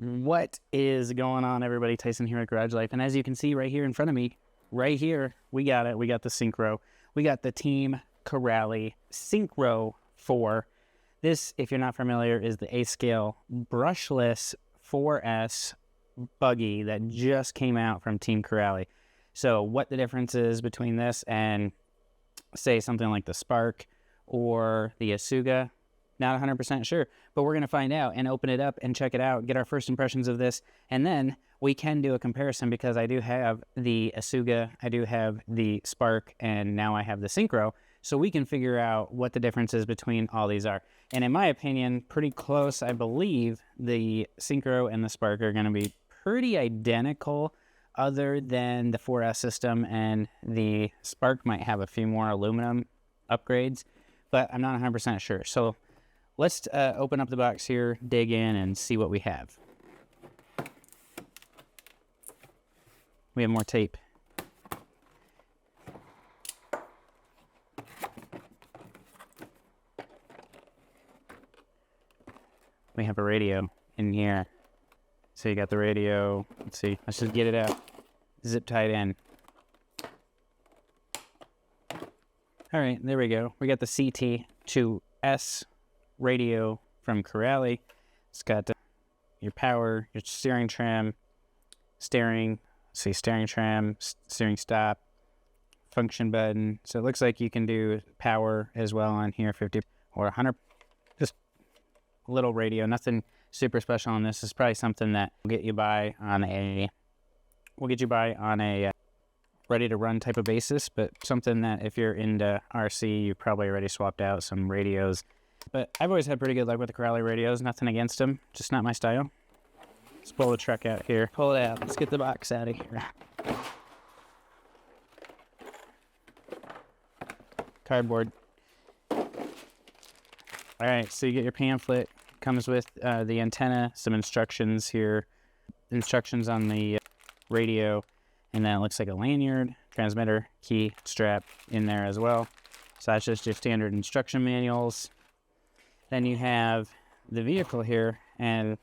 What is going on, everybody? Tyson here at Garage Life, and as you can see right here in front of me, right here, we got it. We got the Syncro. We got the Team Corrali Synchro 4. This, if you're not familiar, is the A-scale brushless 4S buggy that just came out from Team Corrali. So what the difference is between this and, say, something like the Spark or the Asuga, not 100% sure, but we're going to find out and open it up and check it out, get our first impressions of this, and then we can do a comparison because I do have the Asuga, I do have the Spark, and now I have the Syncro, so we can figure out what the differences between all these are. And in my opinion, pretty close. I believe the Syncro and the Spark are going to be pretty identical, other than the 4S system, and the Spark might have a few more aluminum upgrades, but I'm not 100% sure. So let's open up the box here, dig in, and see what we have. We have more tape. We have a radio in here. So you got the radio. Let's see. Let's just get it out. Zip tied in. All right, there we go. We got the CT2S radio from Corrali. It's got your power, your steering trim, steering trim, steering stop, function button. So it looks like you can do power as well on here, 50 or 100. Just a little radio, nothing super special on this. Is probably something that will get you by on a ready to run type of basis, but something that if you're into RC, you probably already swapped out some radios. But I've always had pretty good luck with the Corrali radios. Nothing against them, just not my style. Let's pull the truck out here. Pull it out. Let's get the box out of here. Cardboard. All right, so you get your pamphlet. Comes with the antenna, some instructions here, instructions on the radio, and then it looks like a lanyard, transmitter, key, strap in there as well. So that's just your standard instruction manuals. Then you have the vehicle here, and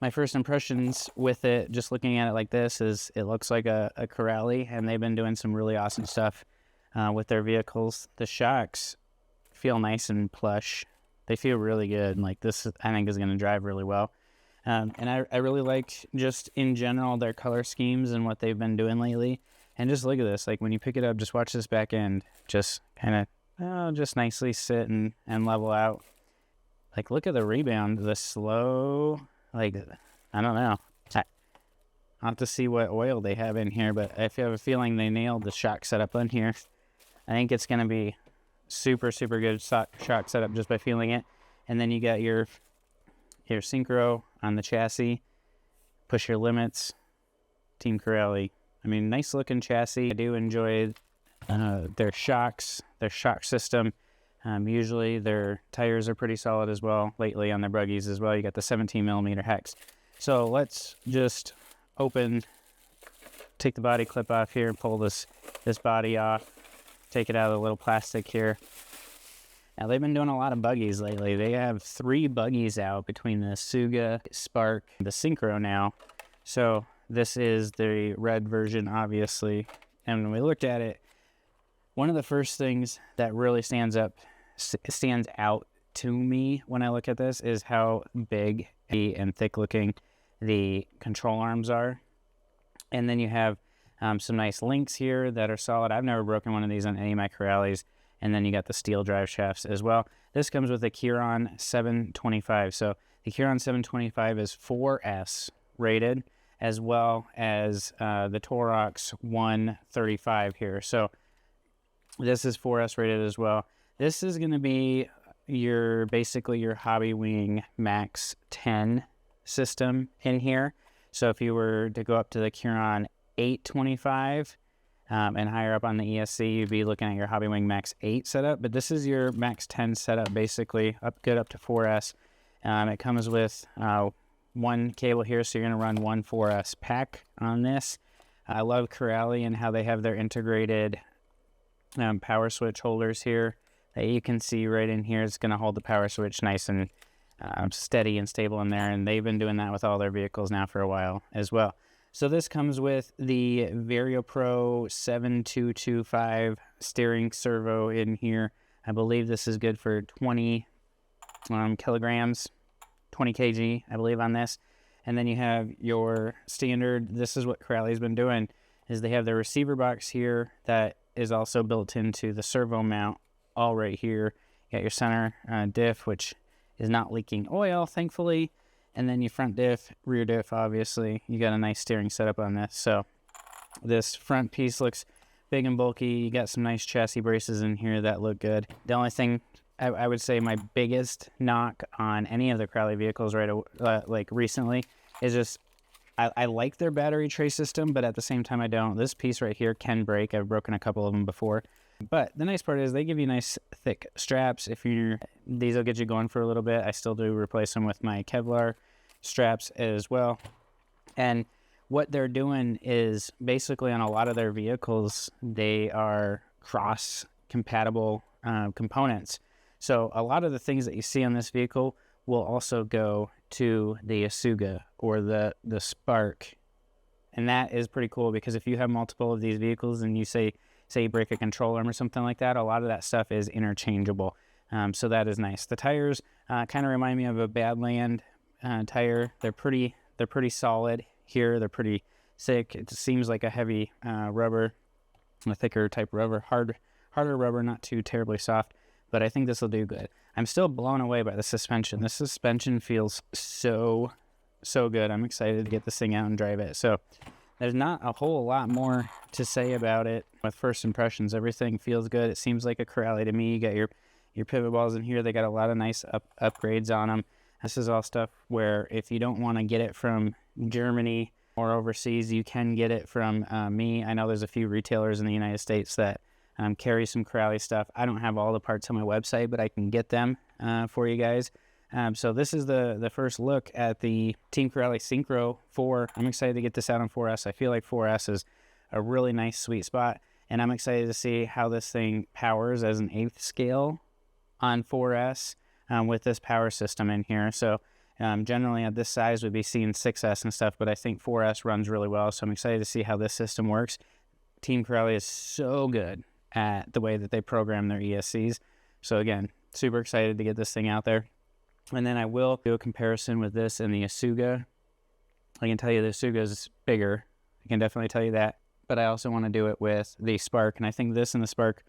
my first impressions with it, just looking at it like this, is it looks like a Corrali, and they've been doing some really awesome stuff with their vehicles. The shocks feel nice and plush. They feel really good. Like this, I think, is going to drive really well. And I really like, just in general, their color schemes and what they've been doing lately. And just look at this. Like when you pick it up, just watch this back end. Just kind of, just nicely sit and level out. Like look at the rebound, the slow, like, I don't know. I'll have to see what oil they have in here, but I have a feeling they nailed the shock setup on here. I think it's going to be super good shock setup just by feeling it. And then you got your Synchro on the chassis, push your limits, Team Corrali. I mean, nice looking chassis. I do enjoy their shocks, their shock system. Usually their tires are pretty solid as well. Lately on their buggies as well, you got the 17mm hex. So let's just take the body clip off here and pull this body off. Take it out of the little plastic here. Now, they've been doing a lot of buggies lately. They have 3 buggies out between the Asuga, Spark, the Syncro now. So this is the red version, obviously. And when we looked at it, one of the first things that really stands out to me when I look at this is how big and thick looking the control arms are. And then you have some nice links here that are solid. I've never broken one of these on any of my Corralis. And then you got the steel drive shafts as well. This comes with a Chiron 725. So the Chiron 725 is 4S rated, as well as the Torox 135 here. So this is 4S rated as well. This is going to be basically your Hobbywing Max 10 system in here. So if you were to go up to the Chiron 825 and higher up on the ESC, you'd be looking at your Hobbywing Max 8 setup. But this is your Max 10 setup, basically, good up to 4S. It comes with one cable here, so you're going to run one 4S pack on this. I love Corrali and how they have their integrated power switch holders here that you can see right in here. It's going to hold the power switch nice and steady and stable in there, and they've been doing that with all their vehicles now for a while as well. So this comes with the Vario Pro 7225 steering servo in here. I believe this is good for 20 kilograms, 20 kg, I believe, on this. And then you have your standard, this is what Corrale's been doing, is they have their receiver box here that is also built into the servo mount, all right here. You got your center diff, which is not leaking oil, thankfully. And then your front diff, rear diff, obviously. You got a nice steering setup on this. So this front piece looks big and bulky. You got some nice chassis braces in here that look good. The only thing I would say my biggest knock on any of the Corrale vehicles like recently is just I like their battery tray system, but at the same time I don't. This piece right here can break. I've broken a couple of them before. But the nice part is they give you nice thick straps. These will get you going for a little bit. I still do replace them with my Kevlar straps as well. And what they're doing is basically on a lot of their vehicles, they are cross-compatible components. So a lot of the things that you see on this vehicle will also go to the Asuga or the Spark. And that is pretty cool because if you have multiple of these vehicles and you say you break a control arm or something like that, a lot of that stuff is interchangeable. So that is nice. The tires kind of remind me of a Badland tire. They're pretty solid here. They're pretty thick. It seems like a heavy rubber, a thicker type rubber, harder rubber, not too terribly soft, but I think this will do good. I'm still blown away by the suspension. This suspension feels so good. I'm excited to get this thing out and drive it. So there's not a whole lot more to say about it with first impressions. Everything feels good. It seems like a Corrale to me. You got your pivot balls in here. They got a lot of nice upgrades on them. This is all stuff where if you don't want to get it from Germany or overseas, you can get it from me. I know there's a few retailers in the United States that carry some Corrale stuff. I don't have all the parts on my website, but I can get them for you guys. So this is the first look at the Team Corrale Synchro 4. I'm excited to get this out on 4S. I feel like 4S is a really nice sweet spot, and I'm excited to see how this thing powers as an 8th scale on 4S with this power system in here. So generally at this size we'd be seeing 6S and stuff, but I think 4S runs really well, so I'm excited to see how this system works. Team Corrale is so good at the way that they program their ESCs. So again, super excited to get this thing out there. And then I will do a comparison with this and the Asuga. I can tell you the Asuga is bigger. I can definitely tell you that. But I also want to do it with the Spark. And I think this and the Spark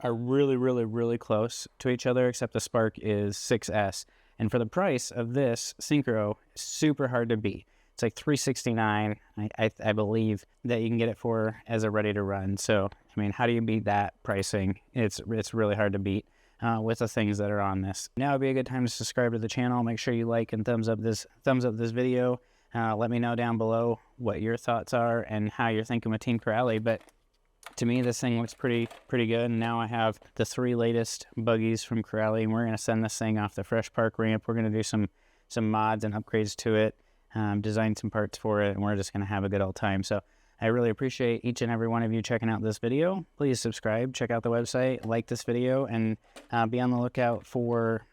are really close to each other, except the Spark is 6S. And for the price of this Synchro, super hard to beat. It's like $369, I believe, that you can get it for as a ready to run. So, I mean, how do you beat that pricing? It's really hard to beat with the things that are on this. Now would be a good time to subscribe to the channel. Make sure you like and thumbs up this video. Let me know down below what your thoughts are and how you're thinking with Team Corrale. But to me, this thing looks pretty good. And now I have the 3 latest buggies from Corrale, and we're going to send this thing off the Fresh Park ramp. We're going to do some mods and upgrades to it. Design some parts for it, and we're just going to have a good old time. So I really appreciate each and every one of you checking out this video. Please subscribe, check out the website, like this video, and be on the lookout for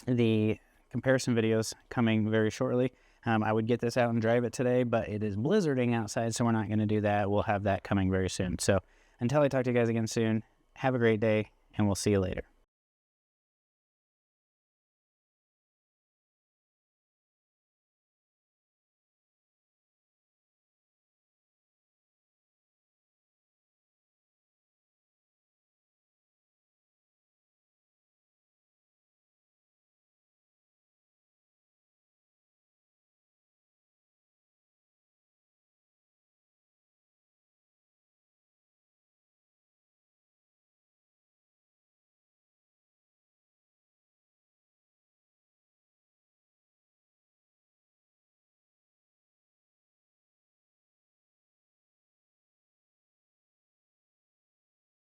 the comparison videos coming very shortly. I would get this out and drive it today, but it is blizzarding outside, so we're not going to do that. We'll have that coming very soon. So until I talk to you guys again soon, have a great day, and we'll see you later.